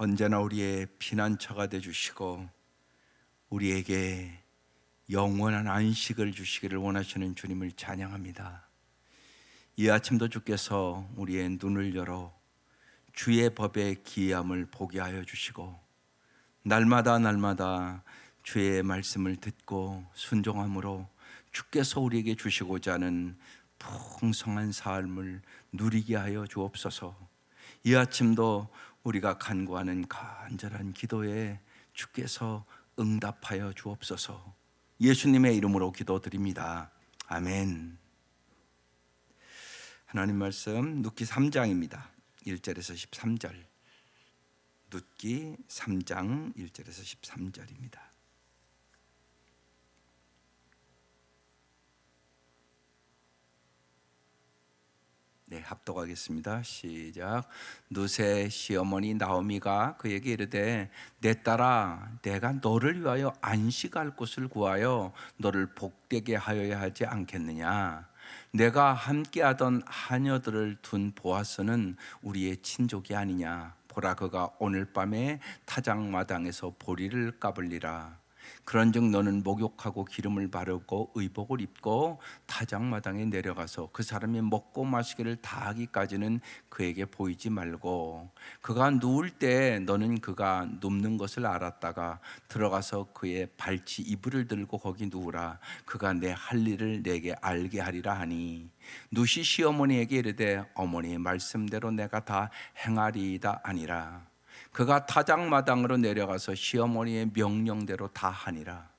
언제나 우리의 피난처가 되어주시고 우리에게 영원한 안식을 주시기를 원하시는 주님을 찬양합니다. 이 아침도 주께서 우리의 눈을 열어 주의 법의 기이함을 보게 하여 주시고 날마다 주의 말씀을 듣고 순종함으로 주께서 우리에게 주시고자 하는 풍성한 삶을 누리게 하여 주옵소서. 이 아침도 우리가 간구하는 간절한 기도에 주께서 응답하여 주옵소서. 예수님의 이름으로 기도드립니다. 아멘. 하나님 말씀 룻기 3장입니다. 1절에서 13절. 룻기 3장 1절에서 13절입니다. 네, 합독하겠습니다. 시작. 룻의 시어머니 나오미가 그에게 이르되 내 딸아, 내가 너를 위하여 안식할 곳을 구하여 너를 복되게 하여야 하지 않겠느냐? 내가 함께하던 하녀들을 둔 보아스는 우리의 친족이 아니냐? 보라, 그가 오늘 밤에 타작마당에서 보리를 까불리라. 그런즉 너는 목욕하고 기름을 바르고 의복을 입고 타작마당에 내려가서 그 사람이 먹고 마시기를 다 하기까지는 그에게 보이지 말고, 그가 누울 때 너는 그가 눕는 것을 알았다가 들어가서 그의 발치 이불을 들고 거기 누우라. 그가 내 할 일을 내게 알게 하리라 하니, 룻이 시어머니에게 이르되 어머니의 말씀대로 내가 다 행하리이다 아니라. 그가 타작마당으로 내려가서 시어머니의 명령대로 다 하니라.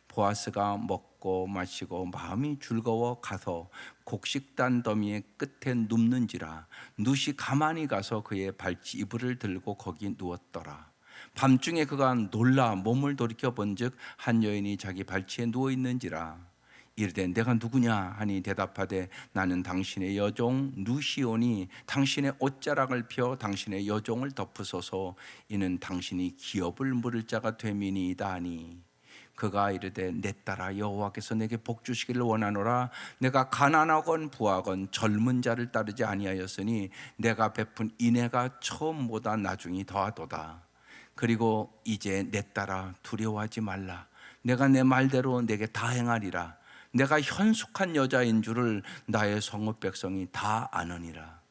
보아스가 먹고 마시고 마음이 즐거워 가서 곡식단 더미의 끝에 눕는지라. 룻이 가만히 가서 그의 발치 이불을 들고 거기 누웠더라. 밤중에 그가 놀라 몸을 돌이켜 본즉 한 여인이 자기 발치에 누워 있는지라. 이르되 내가 누구냐 하니 대답하되 나는 당신의 여종 룻이오니 당신의 옷자락을 펴 당신의 여종을 덮으소서. 이는 당신이 기업을 물을 자가 됨이니이다 하니, 그가 이르되 내 딸아, 여호와께서 내게 복 주시기를 원하노라. 내가 가난하건 부하건 젊은 자를 따르지 아니하였으니 내가 베푼 인애가 처음보다 나중이 더하도다. 그리고 이제 내 딸아, 두려워하지 말라. 내가 내 말대로 내게 다 행하리라. 내가 현숙한 여자인 줄을 나의 성읍 백성이 다 아느니라.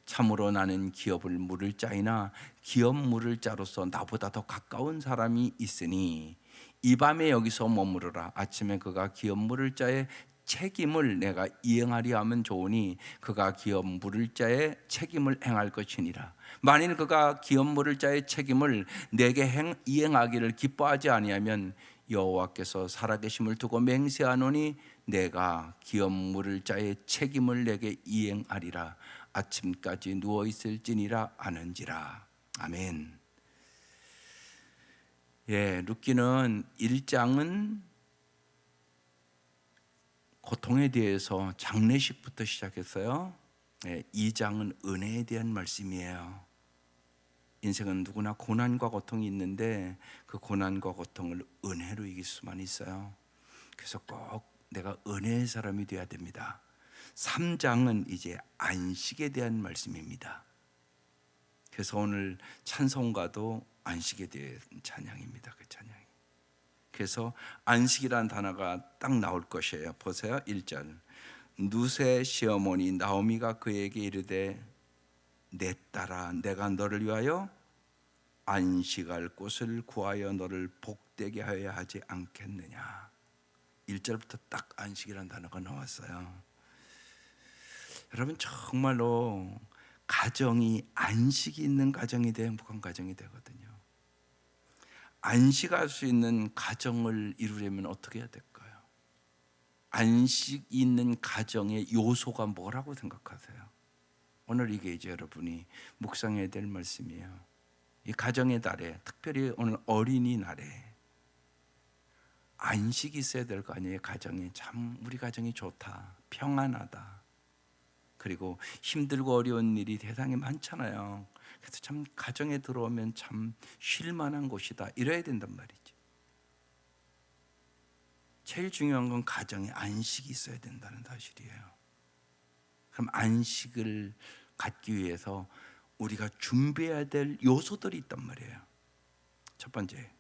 참으로 나는 기업을 물을 자이나 기업 물을 자로서 나보다 더 가까운 사람이 있으니 이 밤에 여기서 머무르라. 아침에 그가 기업 물을 자의 책임을 내가 이행하리 하면 좋으니 그가 기업 물을 자의 책임을 행할 것이니라. 만일 그가 기업 물을 자의 책임을 내게 이행하기를 기뻐하지 아니하면 여호와께서 살아계심을 두고 맹세하노니 내가 기업 물을 자의 책임을 내게 이행하리라. 아침까지 누워 있을지니라 아는지라. 아멘. 예, 룻기는 1장은 고통에 대해서 장례식부터 시작했어요. 2장은 은혜에 대한 말씀이에요. 인생은 누구나 고난과 고통이 있는데 그 고난과 고통을 은혜로 이길 수만 있어요. 그래서 꼭 내가 은혜의 사람이 되어야 됩니다. 3장은 이제 안식에 대한 말씀입니다. 그래서 오늘 찬송가도 안식에 대한 찬양입니다. 그 찬양이. 그래서 안식이라는 단어가 딱 나올 것이에요. 보세요. 1절. 룻의 시어머니 나오미가 그에게 이르되 내 딸아, 내가 너를 위하여 안식할 곳을 구하여 너를 복되게 하여야 하지 않겠느냐. 1절부터 딱 안식이라는 단어가 나왔어요. 여러분, 정말로 가정이 안식이 있는 가정이 돼야 행복한 가정이 되거든요. 안식할 수 있는 가정을 이루려면 어떻게 해야 될까요? 안식이 있는 가정의 요소가 뭐라고 생각하세요? 오늘 이게 이제 여러분이 묵상해야 될 말씀이에요. 이 가정의 달에, 특별히 오늘 어린이날에 안식이 있어야 될 거 아니에요. 가정이 참 우리 가정이 좋다, 평안하다, 그리고 힘들고 어려운 일이 세상에 많잖아요. 그래서 참 가정에 들어오면 참 쉴만한 곳이다, 이래야 된단 말이죠. 제일 중요한 건 가정에 안식이 있어야 된다는 사실이에요. 그럼 안식을 갖기 위해서 우리가 준비해야 될 요소들이 있단 말이에요. 첫 번째,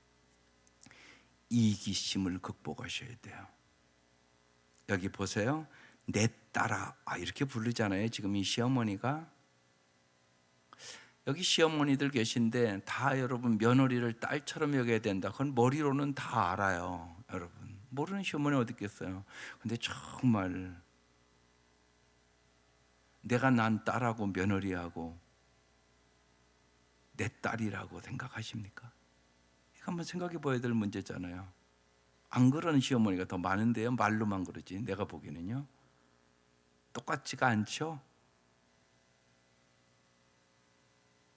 이기심을 극복하셔야 돼요. 여기 보세요. 내 딸아, 이렇게 부르잖아요. 지금 이 시어머니가. 여기 시어머니들 계신데 다 여러분 며느리를 딸처럼 여겨야 된다. 그건 머리로는 다 알아요. 여러분 모르는 시어머니 어디 있겠어요. 근데 정말 내가 난 딸하고 며느리하고 내 딸이라고 생각하십니까? 이거 한번 생각해 봐야 될 문제잖아요. 안 그러는 시어머니가 더 많은데요. 말로만 그러지 내가 보기에는요. 똑같지가 않죠.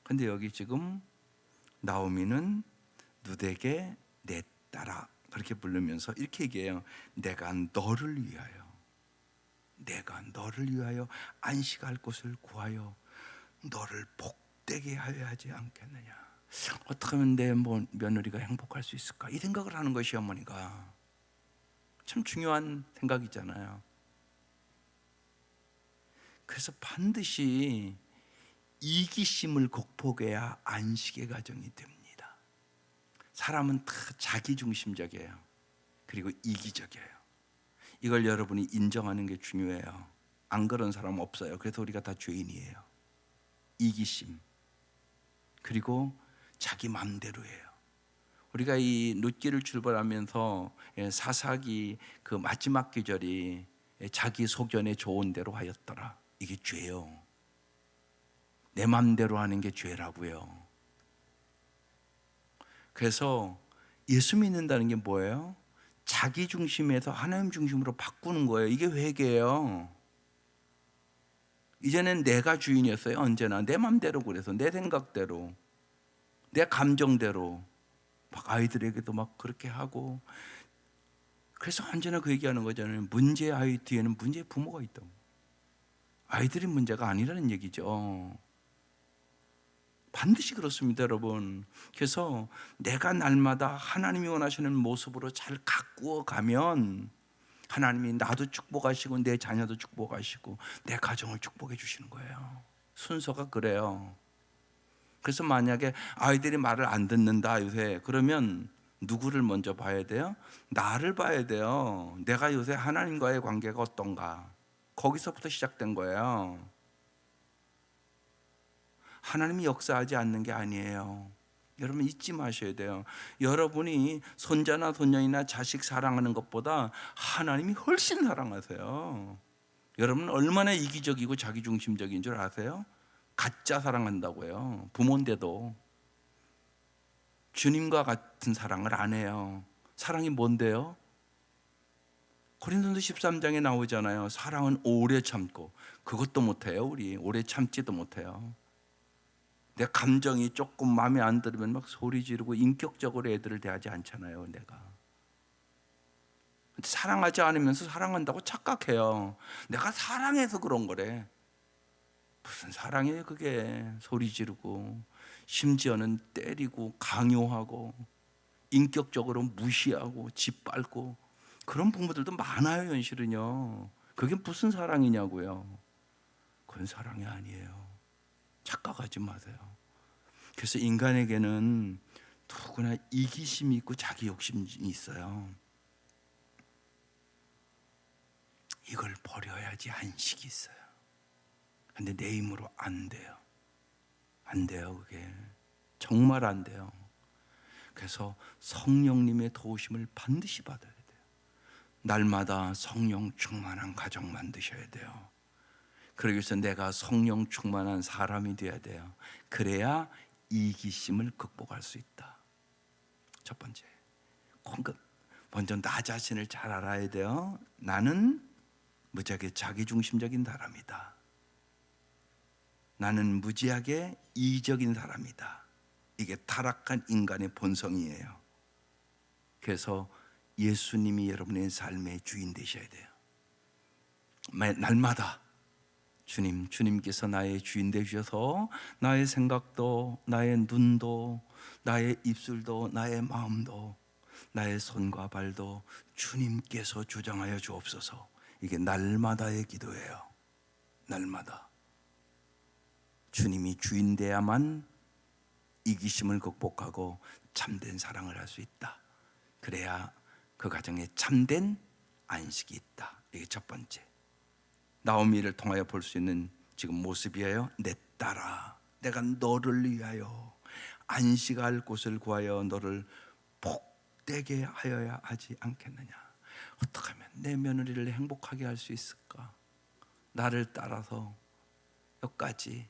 근데 여기 지금 나오미는 룻에게 내 딸아 그렇게 부르면서 이렇게 얘기해요. 내가 너를 위하여 안식할 곳을 구하여 너를 복되게 하여 하지 않겠느냐. 어떻게 하면 내 며느리가 행복할 수 있을까? 이 생각을 하는 것이 어머니가 참 중요한 생각이잖아요. 그래서 반드시 이기심을 극복해야 안식의 가정이 됩니다. 사람은 다 자기중심적이에요. 그리고 이기적이에요. 이걸 여러분이 인정하는 게 중요해요. 안 그런 사람 없어요. 그래서 우리가 다 죄인이에요. 이기심 그리고 자기 마음대로예요. 우리가 이 룻기를 출발하면서 사사기 그 마지막 구절이 자기 소견에 좋은 대로 하였더라. 이게 죄요. 내 마음대로 하는 게 죄라고요. 그래서 예수 믿는다는 게 뭐예요? 자기 중심에서 하나님 중심으로 바꾸는 거예요. 이게 회개예요. 이제는 내가 주인이었어요. 언제나 내 마음대로 그래서 내 생각대로 내 감정대로 막 아이들에게도 막 그렇게 하고 그래서 언제나 그 얘기하는 거잖아요. 문제의 아이 뒤에는 문제의 부모가 있다고. 아이들이 문제가 아니라는 얘기죠. 반드시 그렇습니다, 여러분. 그래서 내가 날마다 하나님이 원하시는 모습으로 잘 가꾸어 가면 하나님이 나도 축복하시고 내 자녀도 축복하시고 내 가정을 축복해 주시는 거예요. 순서가 그래요. 그래서 만약에 아이들이 말을 안 듣는다 요새 그러면 누구를 먼저 봐야 돼요? 나를 봐야 돼요. 내가 요새 하나님과의 관계가 어떤가? 거기서부터 시작된 거예요. 하나님이 역사하지 않는 게 아니에요. 여러분 잊지 마셔야 돼요. 여러분이 손자나 손녀이나 자식 사랑하는 것보다 하나님이 훨씬 사랑하세요. 여러분은 얼마나 이기적이고 자기중심적인 줄 아세요? 가짜 사랑한다고요. 부모인데도 주님과 같은 사랑을 안 해요. 사랑이 뭔데요? 고린도서 13장에 나오잖아요. 사랑은 오래 참고. 그것도 못해요. 우리 오래 참지도 못해요. 내 감정이 조금 마음에 안 들으면 막 소리 지르고 인격적으로 애들을 대하지 않잖아요. 내가 사랑하지 않으면서 사랑한다고 착각해요. 내가 사랑해서 그런 거래. 무슨 사랑이에요 그게. 소리 지르고 심지어는 때리고 강요하고 인격적으로 무시하고 짓밟고 그런 부모들도 많아요. 현실은요. 그게 무슨 사랑이냐고요. 그건 사랑이 아니에요. 착각하지 마세요. 그래서 인간에게는 누구나 이기심이 있고 자기 욕심이 있어요. 이걸 버려야지 안식이 있어요. 근데 내 힘으로 안 돼요. 안 돼요. 그게 정말 안 돼요. 그래서 성령님의 도우심을 반드시 받아야 돼요. 날마다 성령 충만한 가정 만드셔야 돼요. 그러기 위해서 내가 성령 충만한 사람이 되어야 돼요. 그래야 이기심을 극복할 수 있다. 첫 번째, 먼저 나 자신을 잘 알아야 돼요. 나는 무지하게 자기중심적인 사람이다. 나는 무지하게 이기적인 사람이다. 이게 타락한 인간의 본성이에요. 그래서 예수님이 여러분의 삶의 주인 되셔야 돼요. 날마다 주님께서 나의 주인 되셔서 나의 생각도, 나의 눈도, 나의 입술도, 나의 마음도, 나의 손과 발도 주님께서 주장하여 주옵소서. 이게 날마다의 기도예요. 날마다 주님이 주인 돼야만 이기심을 극복하고 참된 사랑을 할 수 있다. 그래야 그 가정에 참된 안식이 있다. 이게 첫 번째, 나오미를 통하여 볼 수 있는 지금 모습이에요. 내 딸아, 내가 너를 위하여 안식할 곳을 구하여 너를 복되게 하여야 하지 않겠느냐. 어떻게 하면 내 며느리를 행복하게 할 수 있을까? 나를 따라서 여기까지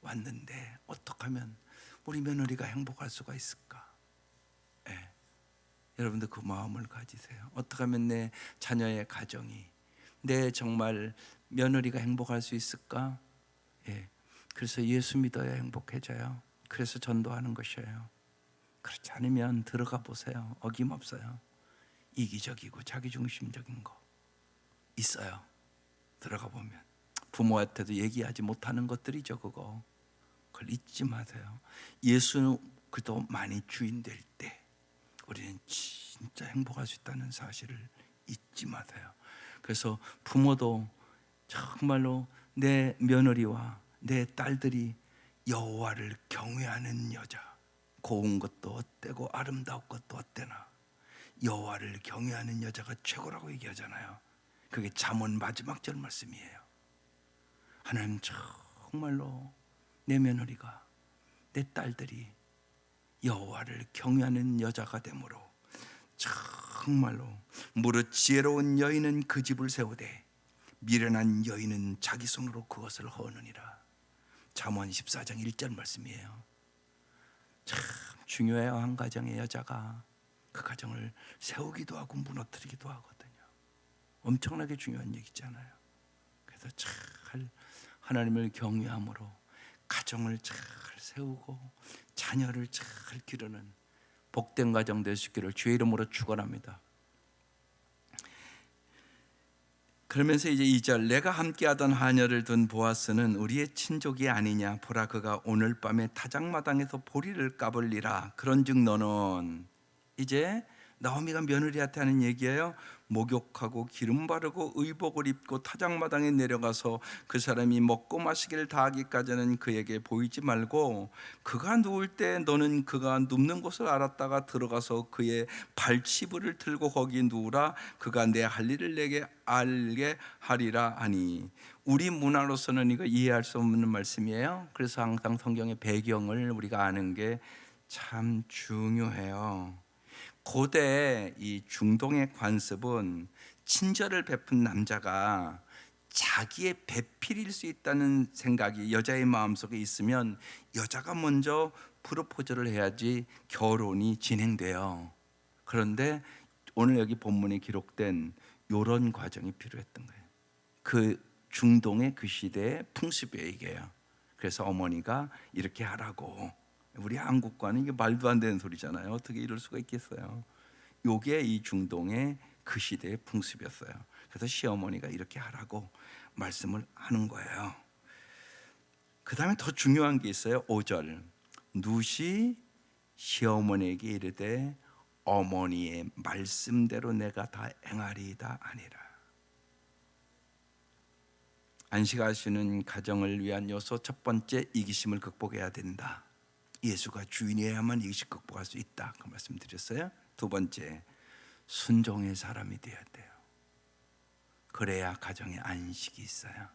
왔는데 어떻게 하면 우리 며느리가 행복할 수가 있을까? 예. 여러분들 그 마음을 가지세요. 어떻게 하면 내 자녀의 가정이, 내 정말 며느리가 행복할 수 있을까? 예. 그래서 예수 믿어야 행복해져요. 그래서 전도하는 것이에요. 그렇지 않으면 들어가 보세요. 어김없어요. 이기적이고 자기중심적인 거 있어요. 들어가 보면 부모한테도 얘기하지 못하는 것들이죠. 그걸 잊지 마세요. 예수 그도 많이 주인 될 때 우리는 진짜 행복할 수 있다는 사실을 잊지 마세요. 그래서 부모도 정말로 내 며느리와 내 딸들이 여호와를 경외하는 여자, 고운 것도 어때고 아름다운 것도 어때나 여호와를 경외하는 여자가 최고라고 얘기하잖아요. 그게 잠언 마지막 절 말씀이에요. 하나님 정말로 내 며느리가, 내 딸들이 여호와를 경외하는 여자가 되므로 정말로 무릇 지혜로운 여인은 그 집을 세우되 미련한 여인은 자기 손으로 그것을 허느니라. 잠언 14장 1절 말씀이에요. 참 중요해요. 한 가정의 여자가 그 가정을 세우기도 하고 무너뜨리기도 하거든요. 엄청나게 중요한 얘기잖아요. 그래서 잘 하나님을 경외함으로 가정을 잘 세우고 자녀를 잘 기르는 복된 가정 될 수 있기를 주의 이름으로 축원합니다. 그러면서 이제 2절, 내가 함께하던 하녀를 둔 보아스는 우리의 친족이 아니냐. 보라, 그가 오늘 밤에 타작마당에서 보리를 까불리라. 그런즉 너는, 이제 나오미가 며느리한테 하는 얘기예요. 목욕하고 기름 바르고 의복을 입고 타작마당에 내려가서 그 사람이 먹고 마시기를 다하기까지는 그에게 보이지 말고 그가 누울 때 너는 그가 눕는 곳을 알았다가 들어가서 그의 발치부를 들고 거기 누우라. 그가 내 할 일을 내게 알게 하리라 하니. 우리 문화로서는 이거 이해할 수 없는 말씀이에요. 그래서 항상 성경의 배경을 우리가 아는 게 참 중요해요. 고대 이 중동의 관습은 친절을 베푼 남자가 자기의 배필일 수 있다는 생각이 여자의 마음속에 있으면 여자가 먼저 프로포즈를 해야지 결혼이 진행돼요. 그런데 오늘 여기 본문에 기록된 이런 과정이 필요했던 거예요. 그 중동의 그 시대의 풍습이에요, 이게요. 그래서 어머니가 이렇게 하라고. 우리 한국과는 이게 말도 안 되는 소리잖아요. 어떻게 이럴 수가 있겠어요. 요게 이 중동의 그 시대의 풍습이었어요. 그래서 시어머니가 이렇게 하라고 말씀을 하는 거예요. 그 다음에 더 중요한 게 있어요. 5절, 룻이 시어머니에게 이르되 어머니의 말씀대로 내가 다 행하리이다 아니라. 안식하시는 가정을 위한 요소 첫 번째, 이기심을 극복해야 된다. 예수가 주인이어야만 이기심 극복할 수 있다. 그 말씀 드렸어요. 두 번째, 순종의 사람이 되어야 돼요. 그래야 가정에 안식이 있어요.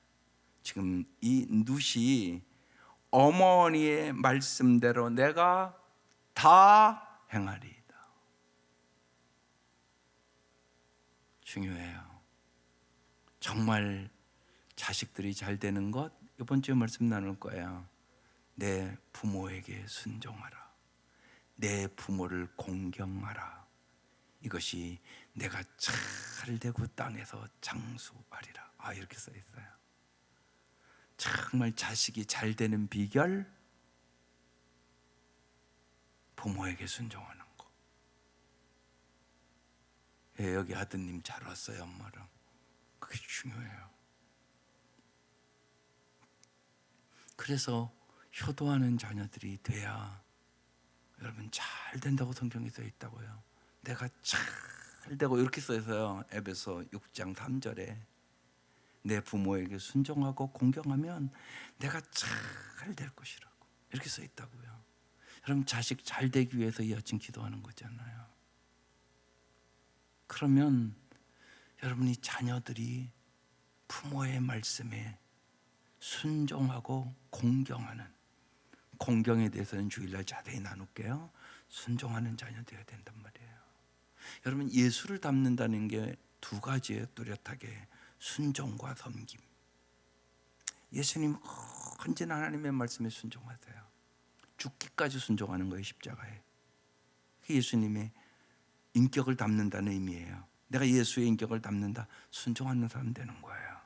지금 이 룻이 어머니의 말씀대로 내가 다 행하리이다. 중요해요. 정말 자식들이 잘 되는 것, 이번 주에 말씀 나눌 거예요. 내 부모에게 순종하라. 내 부모를 공경하라. 이것이 내가 잘 되고 땅에서 장수하리라. 이렇게 써 있어요. 정말 자식이 잘 되는 비결, 부모에게 순종하는 거. 여기 아드님 잘 왔어요, 엄마랑. 그게 중요해요. 그래서 효도하는 자녀들이 돼야 여러분 잘 된다고 성경에 써 있다고요. 내가 잘 되고 이렇게 써 있어요. 에베소 6장 3절에 내 부모에게 순종하고 공경하면 내가 잘 될 것이라고 이렇게 써 있다고요. 여러분 자식 잘 되기 위해서 이 아침 기도하는 거잖아요. 그러면 여러분이 자녀들이 부모의 말씀에 순종하고 공경하는, 공경에 대해서는 주일날 자세히 나눌게요. 순종하는 자녀 되어야 된단 말이에요. 여러분 예수를 닮는다는 게 두 가지예요. 뚜렷하게 순종과 섬김. 예수님 언제나 하나님의 말씀에 순종하세요. 죽기까지 순종하는 거예요. 십자가에. 그게 예수님의 인격을 담는다는 의미예요. 내가 예수의 인격을 담는다, 순종하는 사람 되는 거예요.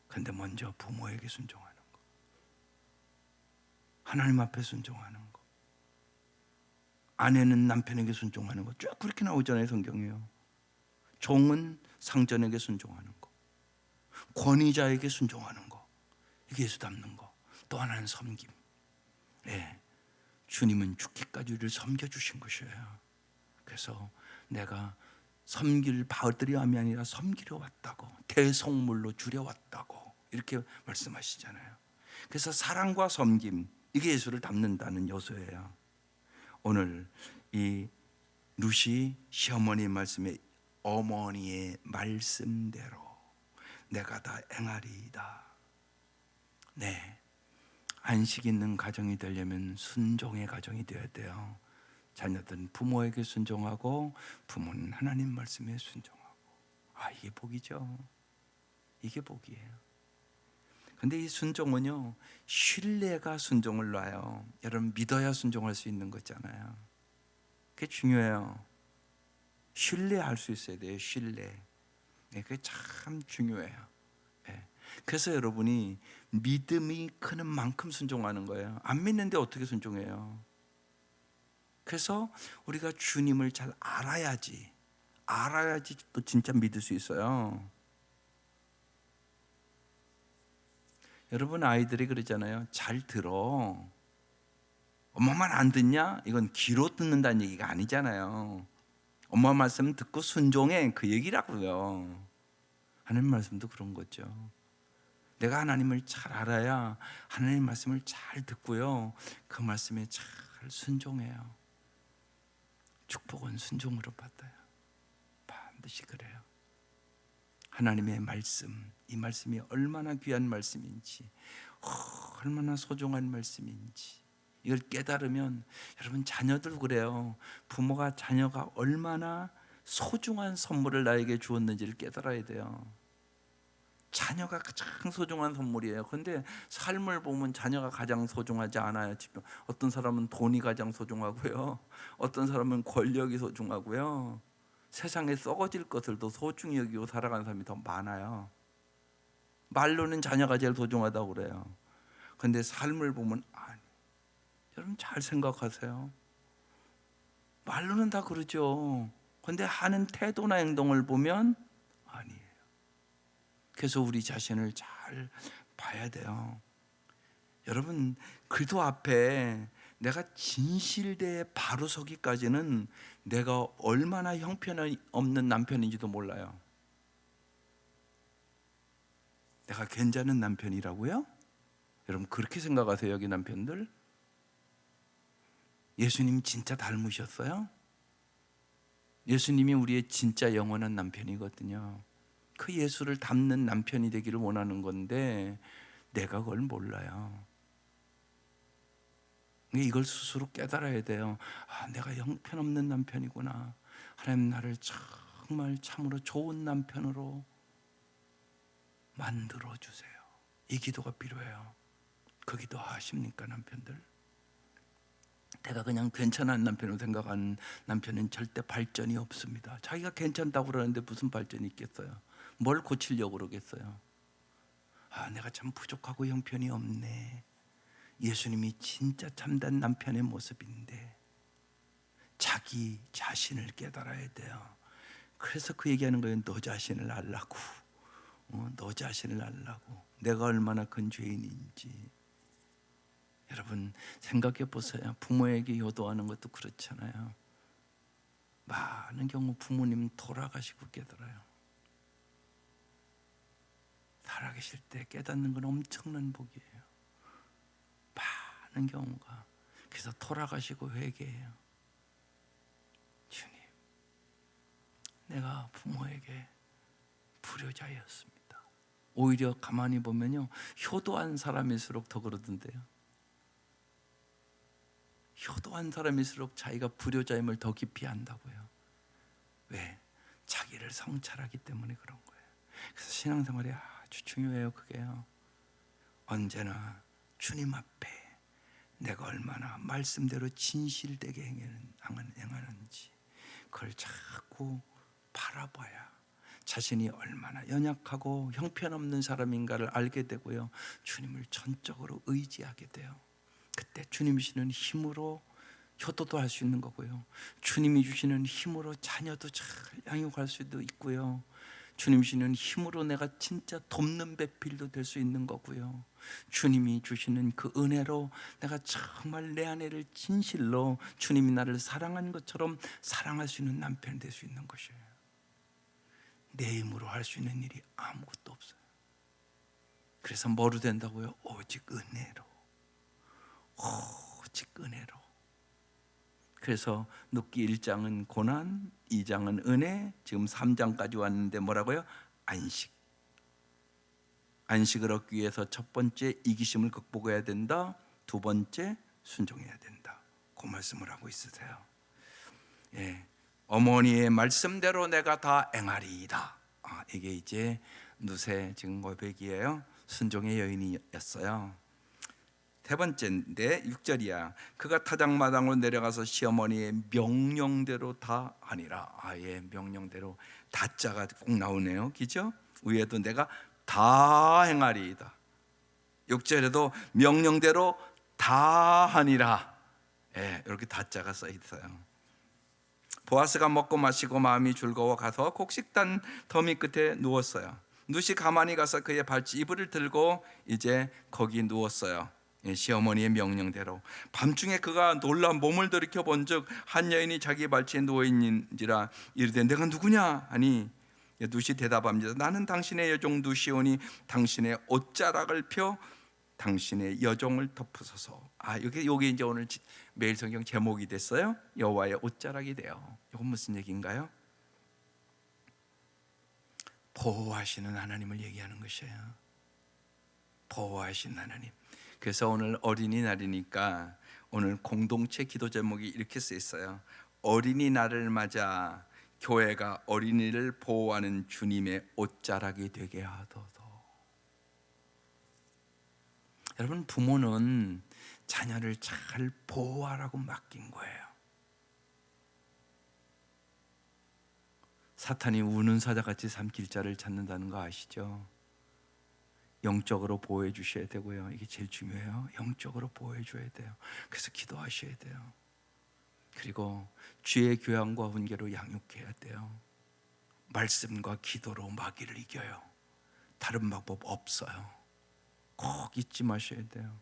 그런데 먼저 부모에게 순종하는 거, 하나님 앞에 순종하는 거, 아내는 남편에게 순종하는 거, 쭉 그렇게 나오잖아요. 성경이요. 종은 상전에게 순종하는 거, 권위자에게 순종하는 거, 이게 예수 닮는 거. 또 하나는 섬김. 예, 주님은 죽기까지 우리를 섬겨주신 것이에요. 그래서 내가 섬길 바들이 함이 아니라 섬기려 왔다고, 대속물로 주려 왔다고 이렇게 말씀하시잖아요. 그래서 사랑과 섬김, 이게 예수를 닮는다는 요소예요. 오늘 이 루시 시어머니의 말씀에 어머니의 말씀대로 내가 다 행하리이다. 네, 안식 있는 가정이 되려면 순종의 가정이 되어야 돼요. 자녀들은 부모에게 순종하고 부모는 하나님 말씀에 순종하고. 이게 복이죠. 이게 복이에요. 근데 이 순종은요, 신뢰가 순종을 놔요. 여러분 믿어야 순종할 수 있는 거잖아요. 그게 중요해요. 신뢰할 수 있어야 돼요. 신뢰. 네, 그게 참 중요해요. 네. 그래서 여러분이 믿음이 크는 만큼 순종하는 거예요. 안 믿는데 어떻게 순종해요? 그래서 우리가 주님을 잘 알아야지 또 진짜 믿을 수 있어요. 여러분 아이들이 그러잖아요. 잘 들어. 엄마만 안 듣냐? 이건 귀로 듣는다는 얘기가 아니잖아요. 엄마 말씀 듣고 순종해, 그 얘기라고요. 하나님 말씀도 그런 거죠. 내가 하나님을 잘 알아야 하나님 말씀을 잘 듣고요, 그 말씀에 잘 순종해요. 축복은 순종으로 받아요. 반드시 그래요. 하나님의 말씀, 이 말씀이 얼마나 귀한 말씀인지, 얼마나 소중한 말씀인지 이걸 깨달으면, 여러분 자녀들 그래요. 부모가 자녀가 얼마나 소중한 선물을 나에게 주었는지를 깨달아야 돼요. 자녀가 가장 소중한 선물이에요. 그런데 삶을 보면 자녀가 가장 소중하지 않아요. 어떤 사람은 돈이 가장 소중하고요, 어떤 사람은 권력이 소중하고요, 세상에 썩어질 것을 더 소중히 여기고 살아가는 사람이 더 많아요. 말로는 자녀가 제일 소중하다고 그래요. 그런데 삶을 보면 아니. 여러분 잘 생각하세요. 말로는 다 그러죠. 그런데 하는 태도나 행동을 보면 아니에요. 그래서 우리 자신을 잘 봐야 돼요. 여러분 그리스도 앞에 내가 진실되에 바로 서기까지는 내가 얼마나 형편없는 남편인지도 몰라요. 내가 괜찮은 남편이라고요? 여러분 그렇게 생각하세요? 여기 남편들 예수님 진짜 닮으셨어요? 예수님이 우리의 진짜 영원한 남편이거든요. 그 예수를 닮는 남편이 되기를 원하는 건데 내가 그걸 몰라요. 이걸 스스로 깨달아야 돼요. 내가 형편없는 남편이구나. 하나님 나를 정말 참으로 좋은 남편으로 만들어 주세요. 이 기도가 필요해요. 그 기도 하십니까 남편들? 내가 그냥 괜찮은 남편으로 생각하는 남편은 절대 발전이 없습니다. 자기가 괜찮다고 그러는데 무슨 발전이 있겠어요? 뭘 고치려고 그러겠어요? 내가 참 부족하고 형편이 없네. 예수님이 진짜 참된 남편의 모습인데 자기 자신을 깨달아야 돼요. 그래서 그 얘기하는 거예요. 너 자신을 알라고. 너 자신을 알라고. 내가 얼마나 큰 죄인인지. 여러분 생각해 보세요. 부모에게 효도하는 것도 그렇잖아요. 많은 경우 부모님 돌아가시고 깨달아요. 살아계실 때 깨닫는 건 엄청난 복이에요. 많은 경우가. 그래서 돌아가시고 회개해요. 주님, 내가 부모에게 불효자였습니다. 오히려 가만히 보면요, 효도한 사람일수록 더 그러던데요. 효도한 사람일수록 자기가 불효자임을 더 깊이 안다고요. 왜? 자기를 성찰하기 때문에 그런 거예요. 그래서 신앙생활이 아주 중요해요. 그게요. 언제나 주님 앞에 내가 얼마나 말씀대로 진실되게 행하는지 그걸 자꾸 바라봐야 자신이 얼마나 연약하고 형편없는 사람인가를 알게 되고요, 주님을 전적으로 의지하게 돼요. 그때 주님이 주시는 힘으로 효도도 할 수 있는 거고요, 주님이 주시는 힘으로 자녀도 잘 양육할 수도 있고요, 주님 주시는 힘으로 내가 진짜 돕는 배필도 될 수 있는 거고요, 주님이 주시는 그 은혜로 내가 정말 내 아내를 진실로 주님이 나를 사랑한 것처럼 사랑할 수 있는 남편이 될 수 있는 것이에요. 내 힘으로 할 수 있는 일이 아무것도 없어요. 그래서 뭐로 된다고요? 오직 은혜로. 오직 은혜로. 그래서 눕기 1장은 고난, 2장은 은혜, 지금 3장까지 왔는데 뭐라고요? 안식. 안식을 얻기 위해서 첫 번째 이기심을 극복해야 된다. 두 번째 순종해야 된다. 그 말씀을 하고 있으세요. 예, 어머니의 말씀대로 내가 다 행하리이다. 이게 이제 누세 지금 고백이에요. 순종의 여인이었어요. 세 번째인데 6절이야. 그가 타작마당으로 내려가서 시어머니의 명령대로 다 하니라. 아예 명령대로 다자가 꼭 나오네요. 그죠? 위에도 내가 다 행하리이다. 6절에도 명령대로 다 하니라. 예, 이렇게 다자가 써 있어요. 보아스가 먹고 마시고 마음이 즐거워 가서 곡식단 더미 끝에 누웠어요. 룻이 가만히 가서 그의 발치 이불을 들고 이제 거기 누웠어요. 시어머니의 명령대로. 밤중에 그가 놀라 몸을 돌이켜 본즉 한 여인이 자기 발치에 누워 있는지라 이르되 내가 누구냐 하니 룻이 대답합니다. 나는 당신의 여종 룻이오니 당신의 옷자락을 펴 당신의 여종을 덮으소서. 여기 이제 오늘 매일 성경 제목이 됐어요. 여호와의 옷자락이 돼요. 이건 무슨 얘기인가요? 보호하시는 하나님을 얘기하는 것이에요. 보호하시는 하나님. 그래서 오늘 어린이날이니까 오늘 공동체 기도 제목이 이렇게 쓰여 있어요. 어린이날을 맞아 교회가 어린이를 보호하는 주님의 옷자락이 되게 하소서. 여러분, 부모는 자녀를 잘 보호하라고 맡긴 거예요. 사탄이 우는 사자같이 삼킬 자를 찾는다는 거 아시죠? 영적으로 보호해 주셔야 되고요. 이게 제일 중요해요. 영적으로 보호해 줘야 돼요. 그래서 기도하셔야 돼요. 그리고 주의 교양과 훈계로 양육해야 돼요. 말씀과 기도로 마귀를 이겨요. 다른 방법 없어요. 꼭 잊지 마셔야 돼요.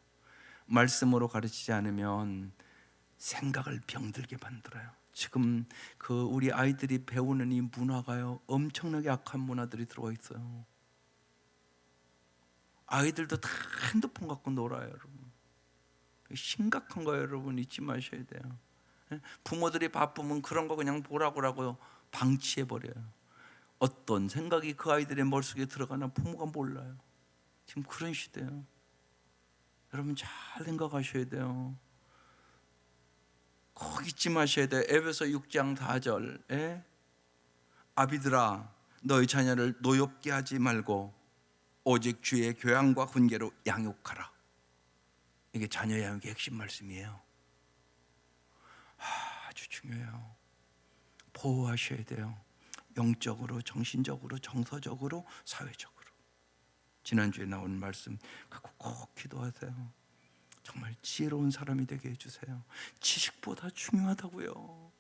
말씀으로 가르치지 않으면 생각을 병들게 만들어요. 지금 우리 아이들이 배우는 이 문화가요, 엄청나게 악한 문화들이 들어와 있어요. 아이들도 다 핸드폰 갖고 놀아요, 여러분. 심각한 거예요, 여러분. 잊지 마셔야 돼요. 부모들이 바쁘면 그런 거 그냥 보라고 방치해 버려요. 어떤 생각이 그 아이들의 머릿속에 들어가나 부모가 몰라요. 지금 그런 시대예요. 여러분 잘 생각하셔야 돼요. 꼭 잊지 마셔야 돼요. 에베소 6장 4절 아비들아 너희 자녀를 노엽게 하지 말고 오직 주의 교양과 훈계로 양육하라. 이게 자녀 양육의 핵심 말씀이에요. 아주 중요해요. 보호하셔야 돼요. 영적으로, 정신적으로, 정서적으로, 사회적으로. 지난주에 나온 말씀 갖고 꼭 기도하세요. 정말 지혜로운 사람이 되게 해주세요. 지식보다 중요하다고요.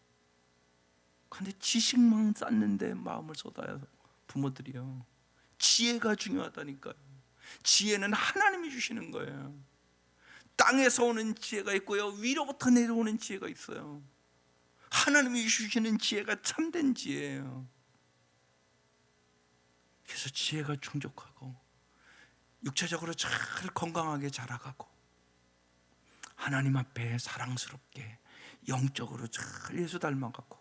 근데 지식만 쌓는데 마음을 쏟아요, 부모들이요. 지혜가 중요하다니까요. 지혜는 하나님이 주시는 거예요. 땅에서 오는 지혜가 있고요, 위로부터 내려오는 지혜가 있어요. 하나님이 주시는 지혜가 참된 지혜예요. 그래서 지혜가 충족하고 육체적으로 잘 건강하게 자라가고 하나님 앞에 사랑스럽게 영적으로 잘 예수 닮아가고,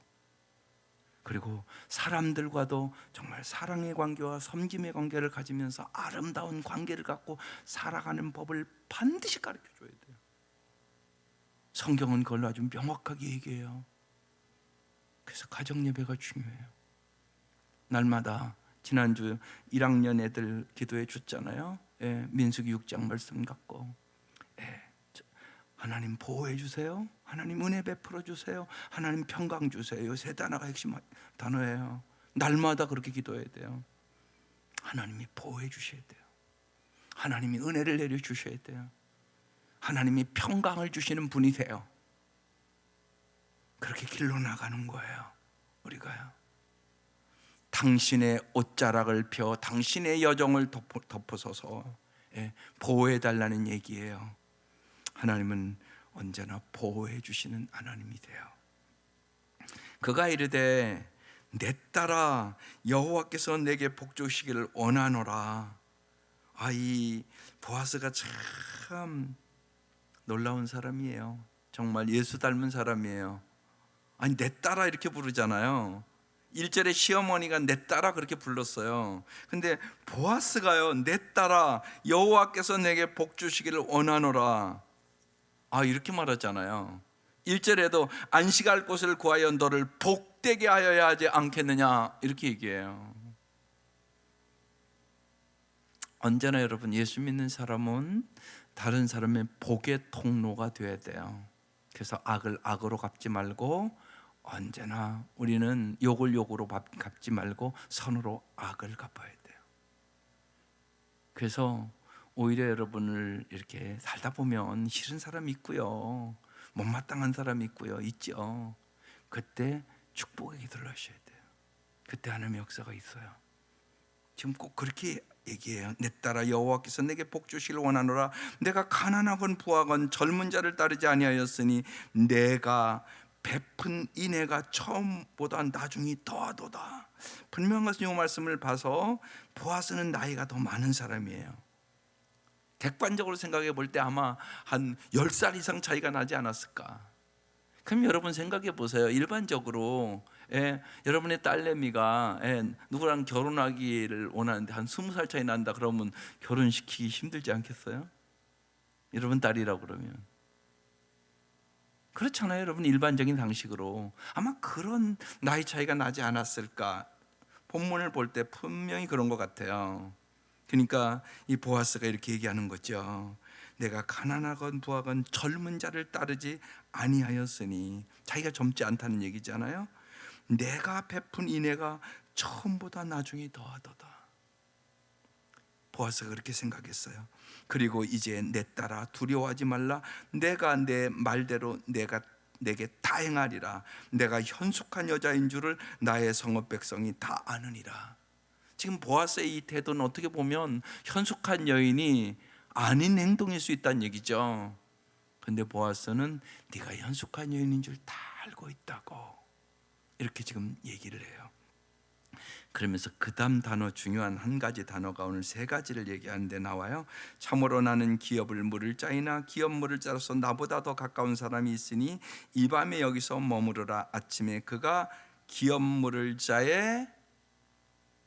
그리고 사람들과도 정말 사랑의 관계와 섬김의 관계를 가지면서 아름다운 관계를 갖고 살아가는 법을 반드시 가르쳐 줘야 돼요. 성경은 그걸 아주 명확하게 얘기해요. 그래서 가정 예배가 중요해요. 날마다 지난주 1학년 애들 기도해 줬잖아요. 예, 민수기 6장 말씀 갖고, 예, 하나님 보호해 주세요, 하나님 은혜 베풀어 주세요, 하나님 평강 주세요. 이 세 단어가 핵심 단어예요. 날마다 그렇게 기도해야 돼요. 하나님이 보호해 주셔야 돼요. 하나님이 은혜를 내려 주셔야 돼요. 하나님이 평강을 주시는 분이 돼요. 그렇게 길로 나가는 거예요. 우리가요, 당신의 옷자락을 펴 당신의 여정을 덮어서서 보호해 달라는 얘기예요. 하나님은 언제나 보호해 주시는 하나님이 돼요. 그가 이르되 내 딸아 여호와께서 내게 복 주시기를 원하노라. 이 보아스가 참 놀라운 사람이에요. 정말 예수 닮은 사람이에요. 아니, 내 딸아 이렇게 부르잖아요. 1절에 시어머니가 내 딸아 그렇게 불렀어요. 근데 보아스가요, 내 딸아 여호와께서 내게 복 주시기를 원하노라, 이렇게 말하잖아요. 1절에도 안식할 곳을 구하여 너를 복되게 하여야 하지 않겠느냐 이렇게 얘기해요. 언제나 여러분, 예수 믿는 사람은 다른 사람의 복의 통로가 되어야 돼요. 그래서 악을 악으로 갚지 말고, 언제나 우리는 욕을 욕으로 갚지 말고 선으로 악을 갚아야 돼요. 그래서 오히려 여러분을 이렇게 살다 보면 싫은 사람이 있고요, 못마땅한 사람이 있고요, 있죠. 그때 축복의 기도를 하셔야 돼요. 그때 하나님의 역사가 있어요. 지금 꼭 그렇게 얘기해요. 내 딸아 여호와께서 내게 복 주시기를 원하노라. 내가 가난하건 부하건 젊은 자를 따르지 아니하였으니 내가 베푼 인애가 처음보다 나중이 더하도다. 분명하신 이 말씀을 봐서 보아스는 나이가 더 많은 사람이에요. 객관적으로 생각해 볼 때 아마 한 10살 이상 차이가 나지 않았을까. 그럼 여러분 생각해 보세요. 일반적으로 여러분의 딸내미가 누구랑 결혼하기를 원하는데 한 20살 차이 난다 그러면 결혼시키기 힘들지 않겠어요? 여러분 딸이라고 그러면 그렇잖아요. 여러분, 일반적인 상식으로 아마 그런 나이 차이가 나지 않았을까. 본문을 볼 때 분명히 그런 것 같아요. 그러니까 이 보아스가 이렇게 얘기하는 거죠. 내가 가난하건 부하건 젊은 자를 따르지 아니하였으니, 자기가 젊지 않다는 얘기잖아요. 내가 베푼 인애가 처음보다 나중이 더하도다. 보아스가 그렇게 생각했어요. 그리고 이제 내 딸아 두려워하지 말라. 내가 내 말대로 내게 다 행하리라. 내가 현숙한 여자인 줄을 나의 성읍 백성이 다 아느니라. 지금 보아스의 이 태도는 어떻게 보면 현숙한 여인이 아닌 행동일 수 있다는 얘기죠. 근데 보아스는 네가 현숙한 여인인 줄 다 알고 있다고 이렇게 지금 얘기를 해요. 그러면서 그 다음 단어, 중요한 한 가지 단어가 오늘 세 가지를 얘기하는데 나와요. 참으로 나는 기업을 물을 자이나 기업 물을 자로서 나보다 더 가까운 사람이 있으니 이 밤에 여기서 머무르라. 아침에 그가 기업 물을 자의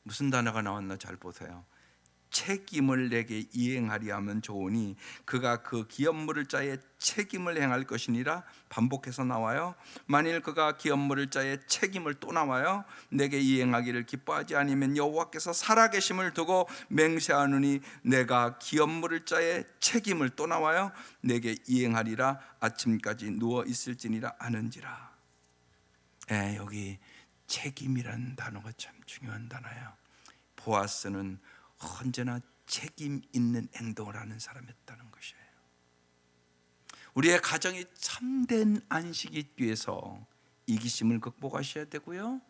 무슨 단어가 나왔나 잘 보세요. 책임을 내게 이행하리 하면 좋으니 그가 그 기업 물을 자의 책임을 행할 것이니라. 반복해서 나와요. 만일 그가 기업 물을 자의 책임을 또 나와요. 내게 이행하기를 기뻐하지 않으면 여호와께서 살아계심을 두고 맹세하노니 내가 기업 물을 자의 책임을 또 나와요. 내게 이행하리라. 아침까지 누워 있을지니라 하는지라. 여기 책임이라는 단어가 참 중요한 단어예요. 보아스는 언제나 책임 있는 행동을 하는 사람이었다는 것이에요. 우리의 가정이 참된 안식이 있기 위해서 이기심을 극복하셔야 되고요,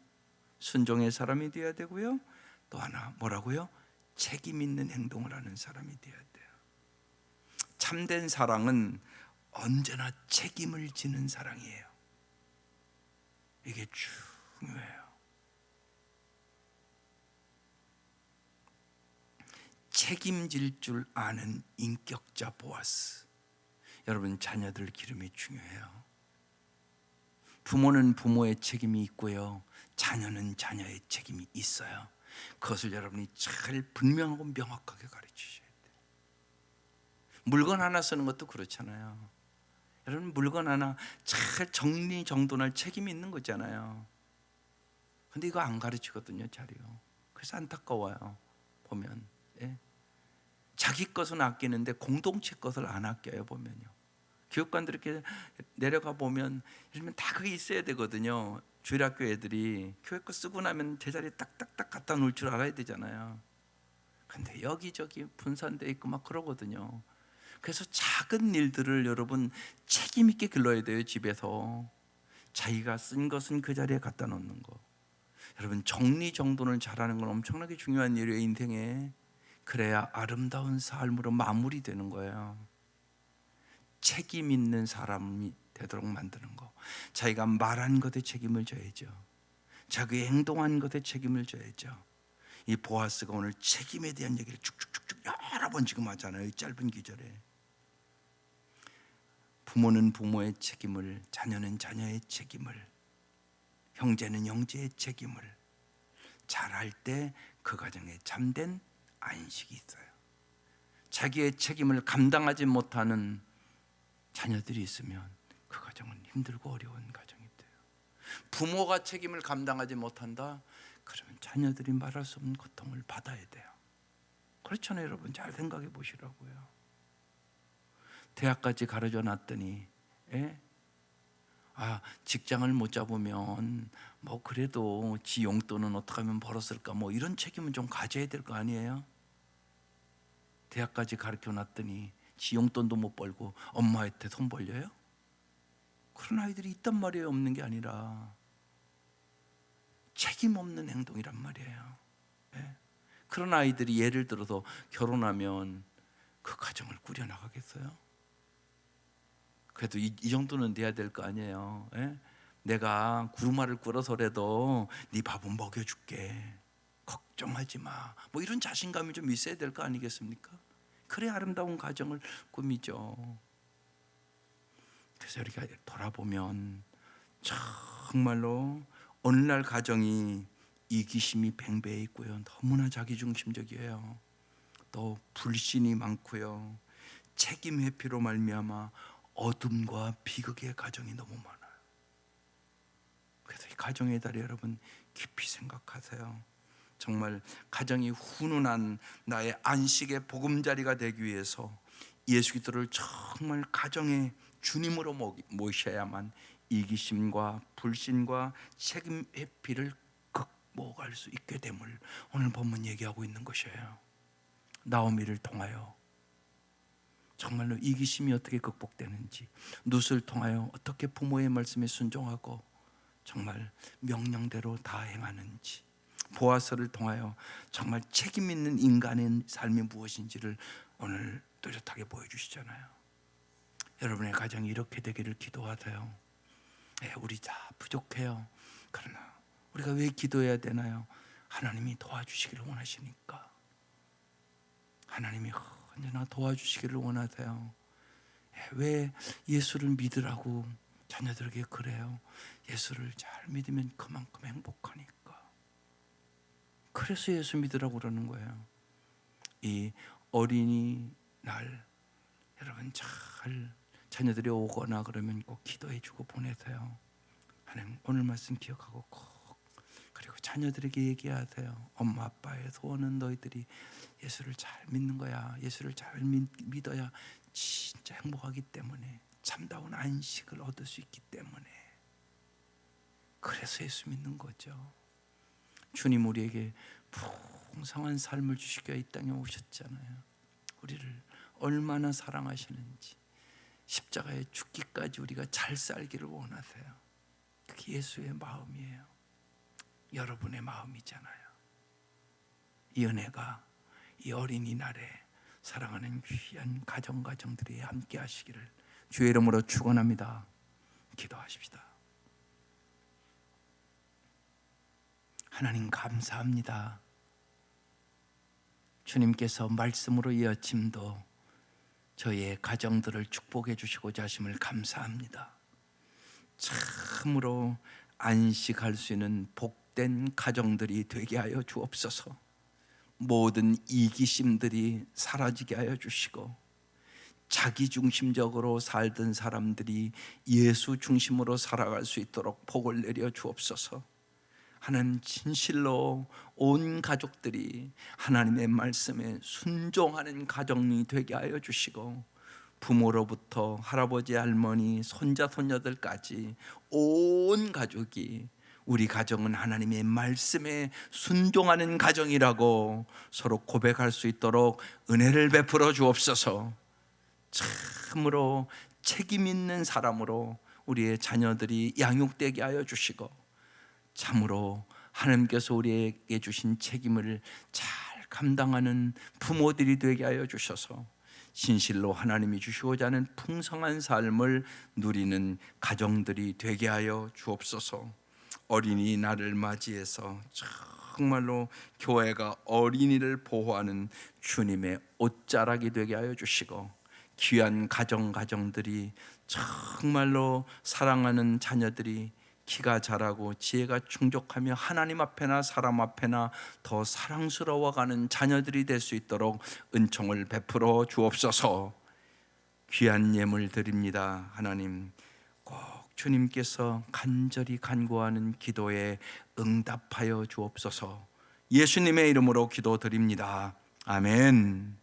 순종의 사람이 되어야 되고요, 또 하나 뭐라고요? 책임 있는 행동을 하는 사람이 되어야 돼요. 참된 사랑은 언제나 책임을 지는 사랑이에요. 이게 중요해요. 책임질 줄 아는 인격자 보아스. 여러분, 자녀들 기름이 중요해요. 부모는 부모의 책임이 있고요, 자녀는 자녀의 책임이 있어요. 그것을 여러분이 잘 분명하고 명확하게 가르치셔야 돼요. 물건 하나 쓰는 것도 그렇잖아요. 여러분, 물건 하나 잘 정리정돈할 책임이 있는 거잖아요. 근데 이거 안 가르치거든요, 자리요. 그래서 안타까워요. 보면, 예? 자기 것은 아끼는데 공동체 것을 안 아껴요. 보면요, 교육관들 이렇게 내려가 보면 이러면 다 그게 있어야 되거든요. 주일학교 애들이 교회 거 쓰고 나면 제자리에 딱딱딱 갖다 놓을 줄 알아야 되잖아요. 근데 여기저기 분산되어 있고 막 그러거든요. 그래서 작은 일들을 여러분 책임 있게 길러야 돼요. 집에서 자기가 쓴 것은 그 자리에 갖다 놓는 거. 여러분, 정리정돈을 잘하는 건 엄청나게 중요한 일이에요, 인생에. 그래야 아름다운 삶으로 마무리되는 거예요. 책임 있는 사람이 되도록 만드는 거. 자기가 말한 것에 책임을 져야죠. 자기 행동한 것에 책임을 져야죠. 이 보아스가 오늘 책임에 대한 얘기를 쭉쭉쭉쭉 여러 번 지금 하잖아요, 이 짧은 기절에. 부모는 부모의 책임을, 자녀는 자녀의 책임을, 형제는 형제의 책임을. 잘할 때 그 가정에 참된 안식이 있어요. 자기의 책임을 감당하지 못하는 자녀들이 있으면 그 가정은 힘들고 어려운 가정이 돼요. 부모가 책임을 감당하지 못한다, 그러면 자녀들이 말할 수 없는 고통을 받아야 돼요. 그렇잖아요, 여러분. 잘 생각해 보시라고요. 대학까지 가르쳐 놨더니, 예? 직장을 못 잡으면 뭐 그래도 지 용돈은 어떻게 하면 벌었을까, 뭐 이런 책임은 좀 가져야 될 거 아니에요? 대학까지 가르쳐 놨더니 지 용돈도 못 벌고 엄마한테 돈 벌려요? 그런 아이들이 있단 말이에요. 없는 게 아니라 책임 없는 행동이란 말이에요. 예? 그런 아이들이 예를 들어서 결혼하면 그 가정을 꾸려나가겠어요? 그래도 이 정도는 돼야 될 거 아니에요. 예? 내가 구루마를 꿇어서라도 네 밥은 먹여줄게, 걱정하지 마, 뭐 이런 자신감이 좀 있어야 될 거 아니겠습니까? 그래 아름다운 가정을 꾸미죠. 그래서 우리가 돌아보면 정말로 어느 날 가정이 이기심이 뱅배해 있고요, 너무나 자기중심적이에요. 또 불신이 많고요, 책임 회피로 말미암아 어둠과 비극의 가정이 너무 많아요. 그래서 이 가정의 달에 여러분 깊이 생각하세요. 정말 가정이 훈훈한 나의 안식의 보금자리가 되기 위해서 예수 그리스도를 정말 가정의 주님으로 모셔야만 이기심과 불신과 책임 회피를 극복할 수 있게 됨을 오늘 본문 얘기하고 있는 것이에요. 나오미를 통하여 정말로 이기심이 어떻게 극복되는지, 룻을 통하여 어떻게 부모의 말씀에 순종하고 정말 명령대로 다 행하는지, 보아스를 통하여 정말 책임 있는 인간의 삶이 무엇인지를 오늘 뚜렷하게 보여주시잖아요. 여러분의 가정이 이렇게 되기를 기도하세요. 우리 다 부족해요. 그러나 우리가 왜 기도해야 되나요? 하나님이 도와주시기를 원하시니까. 하나님이 언제나 도와주시기를 원하세요. 왜 예수를 믿으라고 자녀들에게 그래요? 예수를 잘 믿으면 그만큼 행복하니까. 그래서 예수 믿으라고 그러는 거예요. 이 어린이날 여러분 잘 자녀들이 오거나 그러면 꼭 기도해주고 보내세요. 하나님 오늘 말씀 기억하고 꼭, 그리고 자녀들에게 얘기하세요. 엄마 아빠의 소원은 너희들이 예수를 잘 믿는 거야. 예수를 잘 믿어야 진짜 행복하기 때문에, 참다운 안식을 얻을 수 있기 때문에. 그래서 예수 믿는 거죠. 주님 우리에게 풍성한 삶을 주시기 위해 이 땅에 오셨잖아요. 우리를 얼마나 사랑하시는지, 십자가에 죽기까지 우리가 잘 살기를 원하세요. 그게 예수의 마음이에요. 여러분의 마음이잖아요. 이 은혜가 이 어린이날에 사랑하는 귀한 가정들이 함께 하시기를 주의 이름으로 축원합니다. 기도하십시다. 하나님 감사합니다. 주님께서 말씀으로 이어짐도 저희의 가정들을 축복해 주시고자 하심을 감사합니다. 참으로 안식할 수 있는 복된 가정들이 되게 하여 주옵소서. 모든 이기심들이 사라지게 하여 주시고 자기중심적으로 살던 사람들이 예수 중심으로 살아갈 수 있도록 복을 내려 주옵소서. 하나님, 진실로 온 가족들이 하나님의 말씀에 순종하는 가정이 되게 하여 주시고 부모로부터 할아버지, 할머니, 손자, 손녀들까지 온 가족이 우리 가정은 하나님의 말씀에 순종하는 가정이라고 서로 고백할 수 있도록 은혜를 베풀어 주옵소서. 참으로 책임 있는 사람으로 우리의 자녀들이 양육되게 하여 주시고 참으로 하나님께서 우리에게 주신 책임을 잘 감당하는 부모들이 되게 하여 주셔서 진실로 하나님이 주시고자 하는 풍성한 삶을 누리는 가정들이 되게 하여 주옵소서. 어린이날을 맞이해서 정말로 교회가 어린이를 보호하는 주님의 옷자락이 되게 하여 주시고 귀한 가정들이 정말로 사랑하는 자녀들이 키가 자라고 지혜가 충족하며 하나님 앞에나 사람 앞에나 더 사랑스러워가는 자녀들이 될 수 있도록 은총을 베풀어 주옵소서. 귀한 예물 드립니다. 하나님, 꼭 주님께서 간절히 간구하는 기도에 응답하여 주옵소서. 예수님의 이름으로 기도드립니다. 아멘.